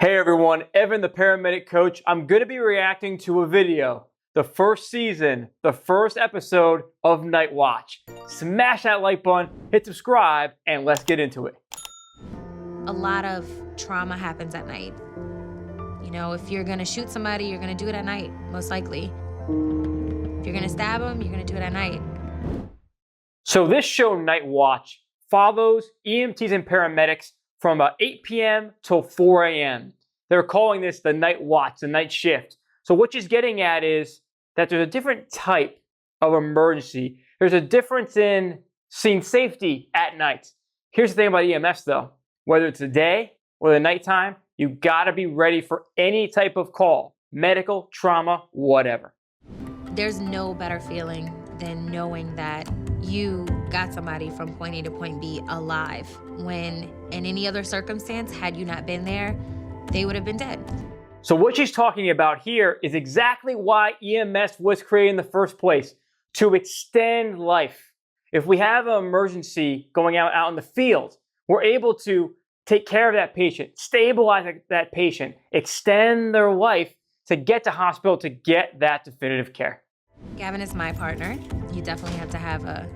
Hey everyone, Evan the Paramedic Coach. I'm going to be reacting to a video, the first season, the first episode of Nightwatch. Smash that like button, hit subscribe, and let's get into it. A lot of trauma happens at night. You know, if you're going to shoot somebody, you're going to do it at night, most likely. If you're going to stab them, you're going to do it at night. So this show, Nightwatch, follows EMTs and paramedics from about 8 p.m. till 4 a.m. They're calling this the night watch, the night shift. So what she's getting at is that there's a different type of emergency. There's a difference in scene safety at night. Here's the thing about EMS though. Whether it's the day or the nighttime, you gotta be ready for any type of call. Medical, trauma, whatever. There's no better feeling than knowing that you got somebody from point A to point B alive, when in any other circumstance, had you not been there, they would have been dead. So what she's talking about here is exactly why EMS was created in the first place, to extend life. If we have an emergency going out in the field, we're able to take care of that patient, stabilize that patient, extend their life to get to hospital to get that definitive care. Gavin is my partner. You definitely have to have a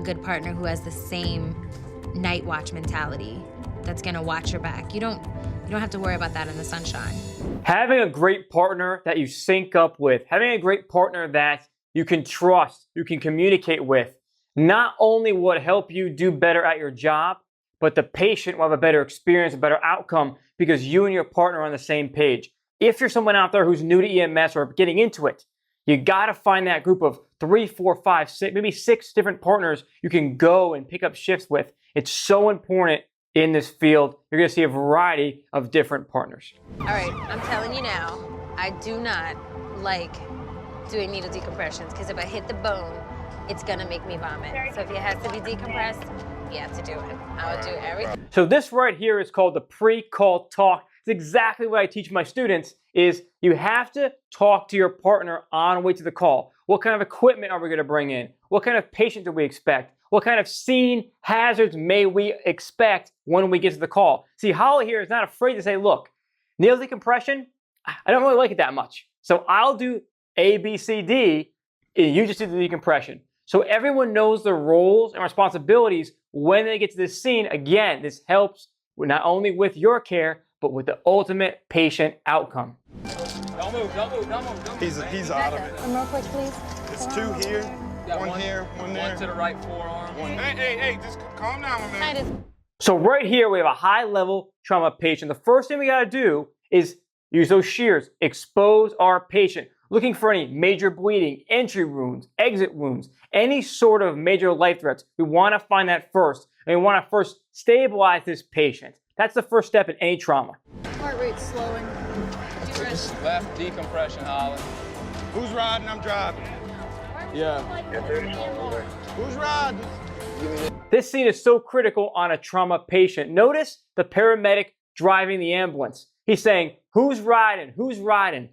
good partner who has the same night watch mentality, that's gonna watch your back. You don't have to worry about that in the sunshine. Having a great partner that you sync up with, having a great partner that you can trust, you can communicate with, not only will help you do better at your job, but the patient will have a better experience, a better outcome, because you and your partner are on the same page. If you're someone out there who's new to EMS or getting into it, you gotta find that group of 3, 4, 5, 6, maybe 6 different partners you can go and pick up shifts with. It's so important in this field. You're gonna see a variety of different partners. All right, I'm telling you now, I do not like doing needle decompressions, because if I hit the bone, it's gonna make me vomit. So if it has to be decompressed, you have to do it. I will do everything. So this right here is called the PreCall Talk. It's exactly what I teach my students, is you have to talk to your partner on the way to the call. What kind of equipment are we gonna bring in? What kind of patient do we expect? What kind of scene hazards may we expect when we get to the call? See, Holly here is not afraid to say, look, needle decompression, I don't really like it that much. So I'll do A, B, C, D, and you just do the decompression. So everyone knows their roles and responsibilities when they get to this scene. Again, this helps not only with your care, but with the ultimate patient outcome. Don't move, don't move, don't move. Don't move. He's out of it. One more quick, please. It's 2 here, one here, one there. One to the right forearm. Hey, just calm down, my man. So right here, we have a high-level trauma patient. The first thing we gotta do is use those shears, expose our patient, looking for any major bleeding, entry wounds, exit wounds, any sort of major life threats. We wanna find that first, and we wanna first stabilize this patient. That's the first step in any trauma. Heart rate slowing. Left decompression, Holly. Who's riding? I'm driving. Yeah. Who's riding? This scene is so critical on a trauma patient. Notice the paramedic driving the ambulance. He's saying, who's riding? Who's riding?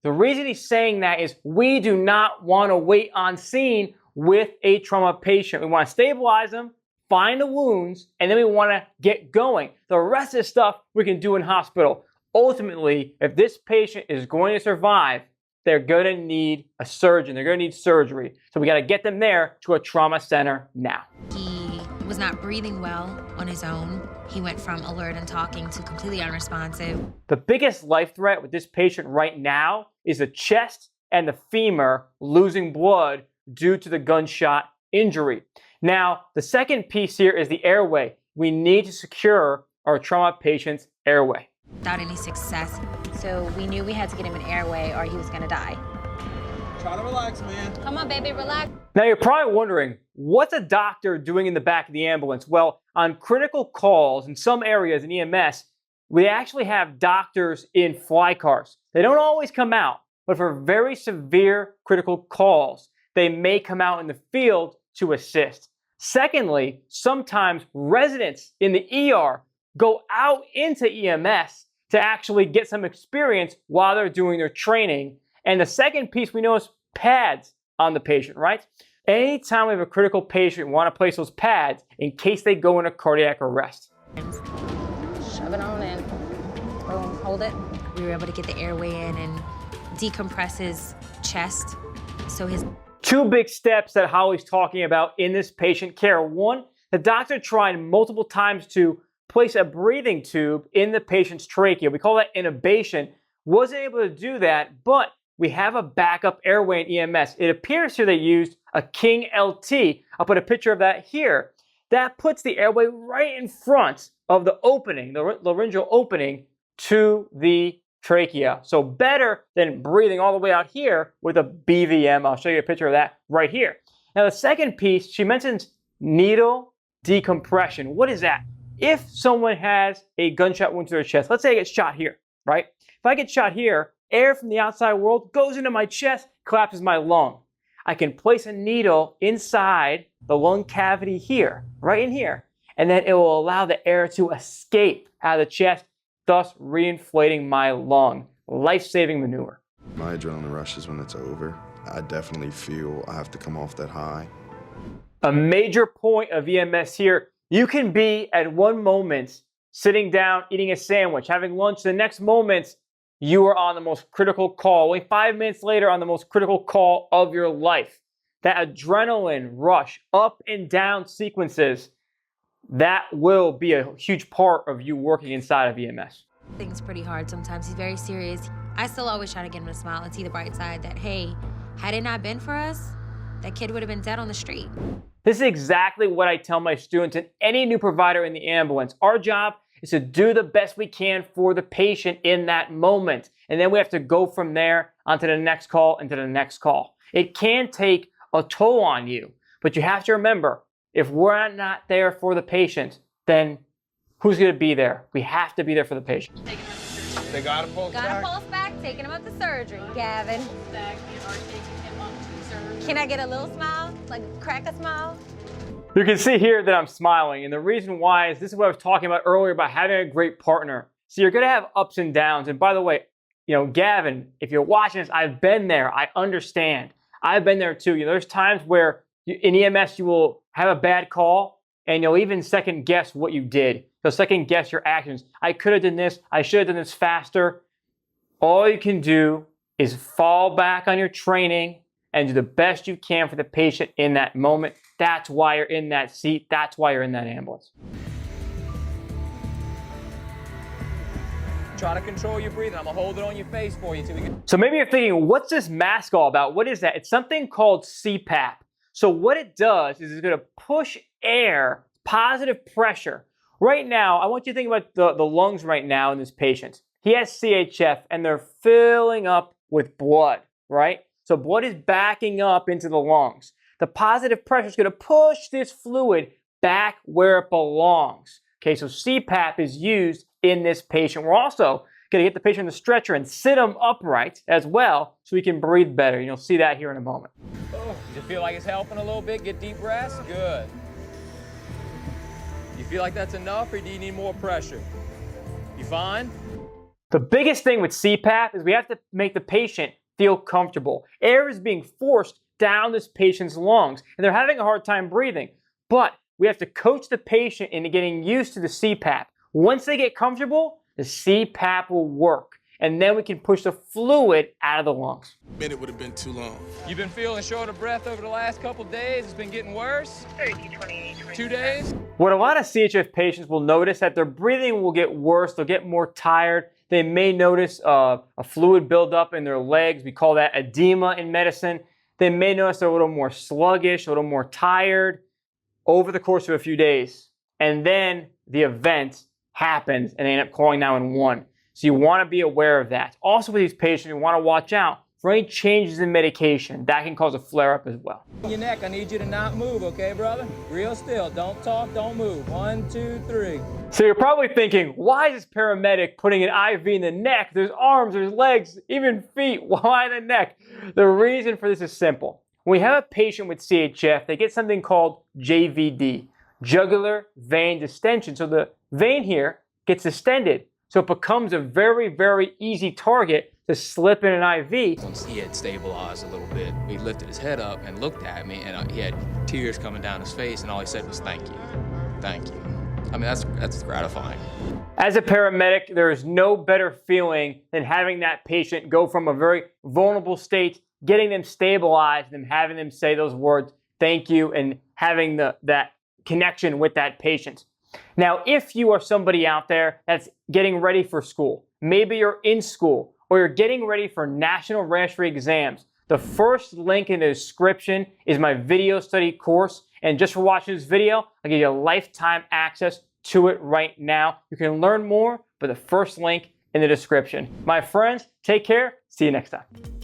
The reason he's saying that is we do not want to wait on scene with a trauma patient. We want to stabilize them, find the wounds, and then we want to get going. The rest of the stuff we can do in hospital. Ultimately, if this patient is going to survive, they're going to need a surgeon. They're going to need surgery. So we got to get them there to a trauma center now. He was not breathing well on his own. He went from alert and talking to completely unresponsive. The biggest life threat with this patient right now is the chest and the femur losing blood due to the gunshot injury. Now, the second piece here is the airway. We need to secure our trauma patient's airway. Without any success. So we knew we had to get him an airway or he was gonna die. Try to relax, man. Come on, baby, relax. Now you're probably wondering, what's a doctor doing in the back of the ambulance? Well, on critical calls in some areas in EMS, we actually have doctors in fly cars. They don't always come out, but for very severe critical calls, they may come out in the field to assist. Secondly, sometimes residents in the ER go out into EMS to actually get some experience while they're doing their training. And the second piece we know is pads on the patient, right? Anytime we have a critical patient, we want to place those pads in case they go into cardiac arrest. Shove it on in. Boom. hold it. We were able to get the airway in and decompress his chest. So his... Two big steps that Holly's talking about in this patient care. One, the doctor tried multiple times to place a breathing tube in the patient's trachea. We call that intubation. Wasn't able to do that, but we have a backup airway in EMS. It appears here they used a King LT. I'll put a picture of that here. That puts the airway right in front of the opening, the laryngeal opening to the trachea. So better than breathing all the way out here with a BVM. I'll show you a picture of that right here. Now the second piece, she mentions needle decompression. What is that? If someone has a gunshot wound to their chest, let's say I get shot here, right? If I get shot here, air from the outside world goes into my chest, collapses my lung. I can place a needle inside the lung cavity here, right in here, and then it will allow the air to escape out of the chest, thus reinflating my lung. Life-saving maneuver. My adrenaline rushes when it's over. I definitely feel I have to come off that high. A major point of EMS here, you can be at one moment sitting down, eating a sandwich, having lunch. The next moment, you are on the most critical call. Only 5 minutes later on the most critical call of your life. That adrenaline rush, up and down sequences, that will be a huge part of you working inside of EMS. Things pretty hard sometimes. He's very serious. I still always try to get him to smile and see the bright side that, hey, had it not been for us, that kid would have been dead on the street. This is exactly what I tell my students and any new provider in the ambulance. Our job is to do the best we can for the patient in that moment. And then we have to go from there onto the next call and to the next call. It can take a toll on you, but you have to remember, if we're not there for the patient, then who's gonna be there? We have to be there for the patient. They got a pulse back? Got a pulse back, taking him up to surgery, Gavin. Can I get a little smile? Like crack a smile? You can see here that I'm smiling, and the reason why is this is what I was talking about earlier about having a great partner. So you're gonna have ups and downs, and by the way, you know, Gavin, if you're watching this, I've been there, I understand. I've been there too. You know, there's times where in EMS you will have a bad call, and you'll even second guess what you did. You'll second guess your actions. I could have done this, I should have done this faster. All you can do is fall back on your training and do the best you can for the patient in that moment. That's why you're in that seat. That's why you're in that ambulance. Try to control your breathing. I'm gonna hold it on your face for you till we get... So maybe you're thinking, what's this mask all about? What is that? It's something called CPAP. So what it does is it's gonna push air, positive pressure. Right now, I want you to think about the lungs right now in this patient. He has CHF and they're filling up with blood, right? So blood is backing up into the lungs. The positive pressure is going to push this fluid back where it belongs. Okay, so CPAP is used in this patient. We're also going to get the patient in the stretcher and sit him upright as well so he can breathe better. You'll see that here in a moment. Oh, does it feel like it's helping a little bit? Get deep breaths? Good. You feel like that's enough, or do you need more pressure? You fine? The biggest thing with CPAP is we have to make the patient feel comfortable. Air is being forced down this patient's lungs, and they're having a hard time breathing. But we have to coach the patient into getting used to the CPAP. Once they get comfortable, the CPAP will work, and then we can push the fluid out of the lungs. A minute would have been too long. You've been feeling short of breath over the last couple days. It's been getting worse. 2 days. What a lot of CHF patients will notice that their breathing will get worse. They'll get more tired. They may notice a fluid buildup in their legs. We call that edema in medicine. They may notice they're a little more sluggish, a little more tired over the course of a few days. And then the event happens and they end up calling 911. So you want to be aware of that. Also with these patients, you want to watch out for any changes in medication. That can cause a flare-up as well. Your neck, I need you to not move, okay, brother? Real still. Don't talk, don't move. 1, 2, 3. So you're probably thinking, why is this paramedic putting an IV in the neck? There's arms, there's legs, even feet. Why the neck? The reason for this is simple. When we have a patient with CHF, they get something called JVD, jugular vein distension. So the vein here gets distended. So it becomes a very, very easy target to slip in an IV. Once he had stabilized a little bit, he lifted his head up and looked at me, and he had tears coming down his face, and all he said was, "Thank you, thank you." I mean, that's gratifying. As a paramedic, there is no better feeling than having that patient go from a very vulnerable state, getting them stabilized, and having them say those words, thank you, and having that connection with that patient. Now, if you are somebody out there that's getting ready for school, maybe you're in school, or you're getting ready for national registry exams, the first link in the description is my video study course. And just for watching this video, I'll give you lifetime access to it right now. You can learn more, but the first link in the description. My friends, take care. See you next time.